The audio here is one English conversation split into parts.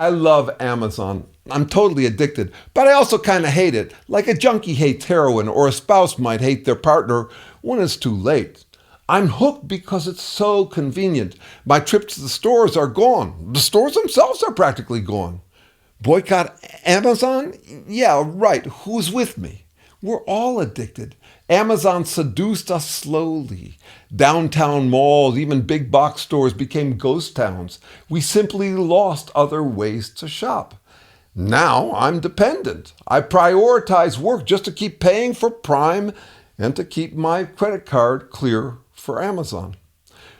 I love Amazon. I'm totally addicted, but I also kind of hate it, like a junkie hates heroin or a spouse might hate their partner when it's too late. I'm hooked because it's so convenient. My trips to the stores are gone. The stores themselves are practically gone. Boycott Amazon? Yeah, right. Who's with me? We're all addicted. Amazon seduced us slowly. Downtown malls, even big box stores became ghost towns. We simply lost other ways to shop. Now I'm dependent. I prioritize work just to keep paying for Prime and to keep my credit card clear for Amazon.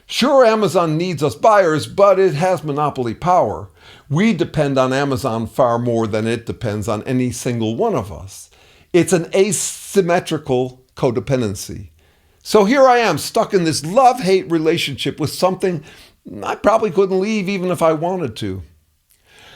Sure, Amazon needs us buyers, but it has monopoly power. We depend on Amazon far more than it depends on any single one of us. It's an asymmetrical codependency. So here I am, stuck in this love-hate relationship with something I probably couldn't leave even if I wanted to.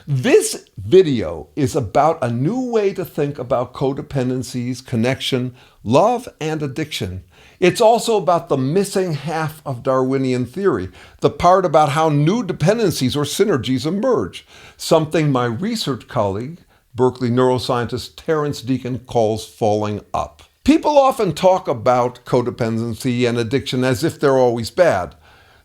This video is about a new way to think about codependencies, connection, love, and addiction. It's also about the missing half of Darwinian theory, the part about how new dependencies or synergies emerge, something my research colleague, Berkeley neuroscientist Terrence Deacon, calls falling up. People often talk about codependency and addiction as if they're always bad.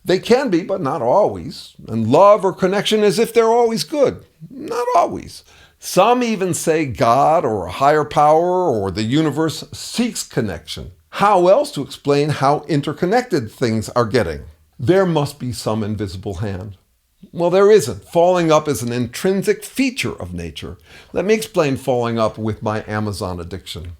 They can be, but not always. And love or connection as if they're always good. Not always. Some even say God or a higher power or the universe seeks connection. How else to explain how interconnected things are getting? There must be some invisible hand. Well, there isn't. Falling up is an intrinsic feature of nature. Let me explain falling up with my Amazon addiction.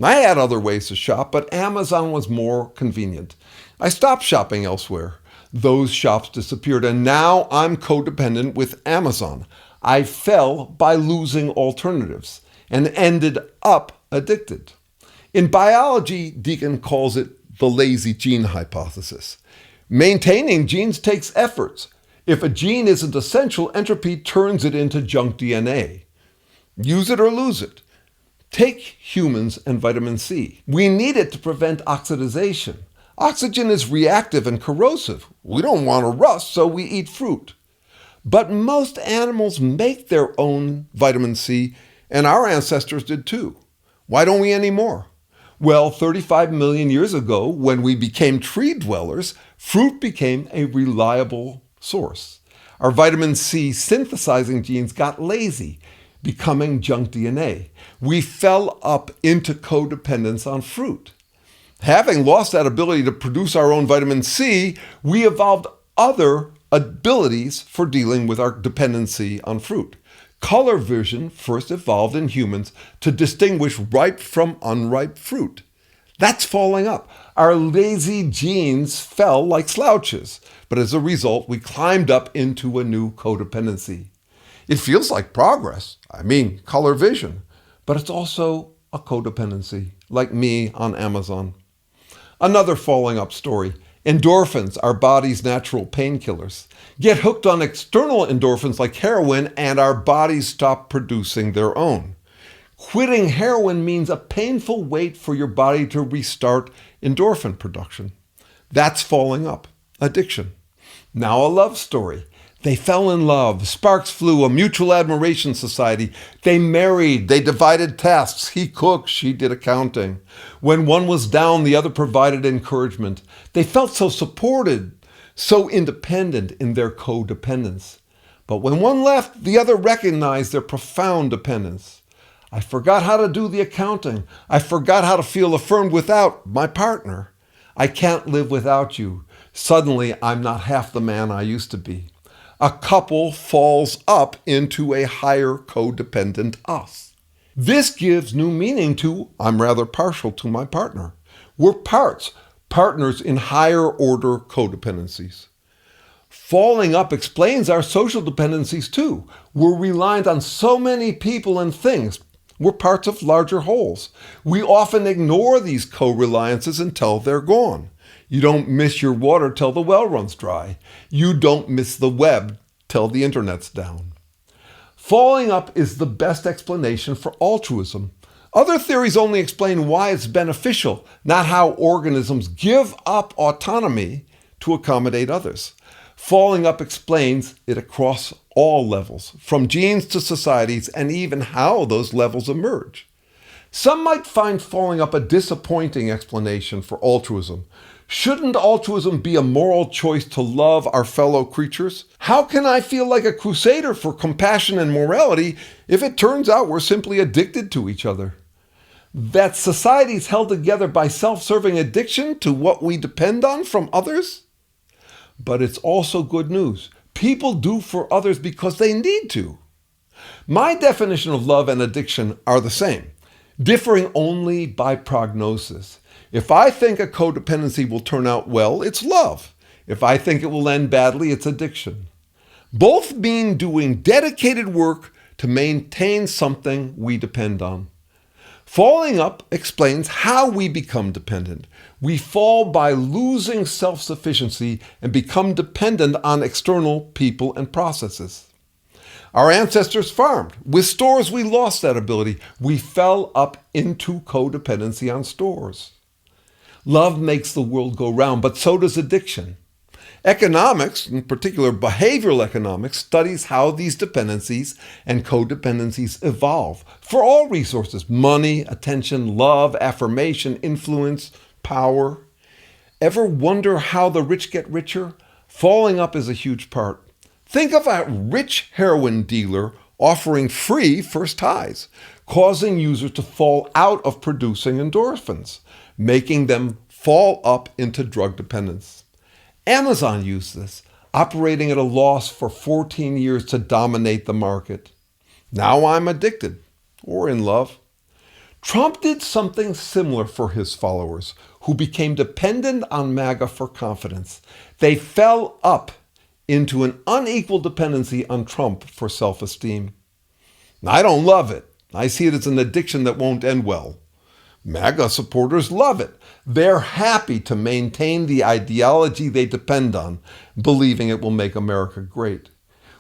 I had other ways to shop, but Amazon was more convenient. I stopped shopping elsewhere. Those shops disappeared, and now I'm codependent with Amazon. I fell by losing alternatives and ended up addicted. In biology, Deacon calls it the lazy gene hypothesis. Maintaining genes takes efforts. If a gene isn't essential, entropy turns it into junk DNA. Use it or lose it. Take humans and vitamin C. We need it to prevent oxidization. Oxygen is reactive and corrosive. We don't want to rust, so we eat fruit. But most animals make their own vitamin C, and our ancestors did too. Why don't we anymore? Well, 35 million years ago, when we became tree dwellers, fruit became a reliable source. Our vitamin C synthesizing genes got lazy, becoming junk DNA. We fell up into codependence on fruit. Having lost that ability to produce our own vitamin C, we evolved other abilities for dealing with our dependency on fruit. Color vision first evolved in humans to distinguish ripe from unripe fruit. That's falling up. Our lazy genes fell like slouches, but as a result, we climbed up into a new codependency. It feels like progress. Color vision. But it's also a codependency, like me on Amazon. Another falling up story. Endorphins, our body's natural painkillers. Get hooked on external endorphins like heroin and our bodies stop producing their own. Quitting heroin means a painful wait for your body to restart endorphin production. That's falling up, addiction. Now a love story. They fell in love, sparks flew, a mutual admiration society. They married, they divided tasks. He cooked, she did accounting. When one was down, the other provided encouragement. They felt so supported, so independent in their codependence. But when one left, the other recognized their profound dependence. I forgot how to do the accounting. I forgot how to feel affirmed without my partner. I can't live without you. Suddenly, I'm not half the man I used to be. A couple falls up into a higher codependent us. This gives new meaning to I'm rather partial to my partner. We're partners in higher order codependencies. Falling up explains our social dependencies too. We're reliant on so many people and things. We're parts of larger wholes. We often ignore these co-reliances until they're gone. You don't miss your water till the well runs dry. You don't miss the web till the internet's down. Falling up is the best explanation for altruism. Other theories only explain why it's beneficial, not how organisms give up autonomy to accommodate others. Falling up explains it across all levels, from genes to societies, and even how those levels emerge. Some might find falling up a disappointing explanation for altruism. Shouldn't altruism be a moral choice to love our fellow creatures? How can I feel like a crusader for compassion and morality if it turns out we're simply addicted to each other? That society's held together by self-serving addiction to what we depend on from others? But it's also good news. People do for others because they need to. My definition of love and addiction are the same, differing only by prognosis. If I think a codependency will turn out well, it's love. If I think it will end badly, it's addiction. Both mean doing dedicated work to maintain something we depend on. Falling up explains how we become dependent. We fall by losing self-sufficiency and become dependent on external people and processes. Our ancestors farmed. With stores, we lost that ability. We fell up into codependency on stores. Love makes the world go round, but so does addiction. Economics, in particular behavioral economics, studies how these dependencies and codependencies evolve for all resources: money, attention, love, affirmation, influence, power. Ever wonder how the rich get richer? Falling up is a huge part. Think of a rich heroin dealer offering free first highs, causing users to fall out of producing endorphins, making them fall up into drug dependence. Amazon used this, operating at a loss for 14 years to dominate the market. Now I'm addicted, or in love. Trump did something similar for his followers, who became dependent on MAGA for confidence. They fell up into an unequal dependency on Trump for self-esteem. I don't love it. I see it as an addiction that won't end well. MAGA supporters love it. They're happy to maintain the ideology they depend on, believing it will make America great.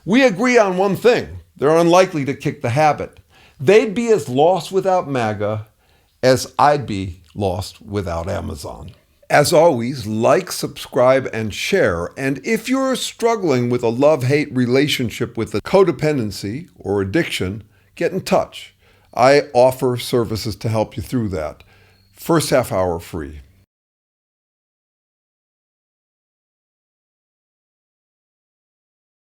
We agree on one thing: they're unlikely to kick the habit. They'd be as lost without MAGA as I'd be lost without Amazon. As always, like, subscribe, and share. And if you're struggling with a love-hate relationship with a codependency or addiction, get in touch. I offer services to help you through that. First half hour free.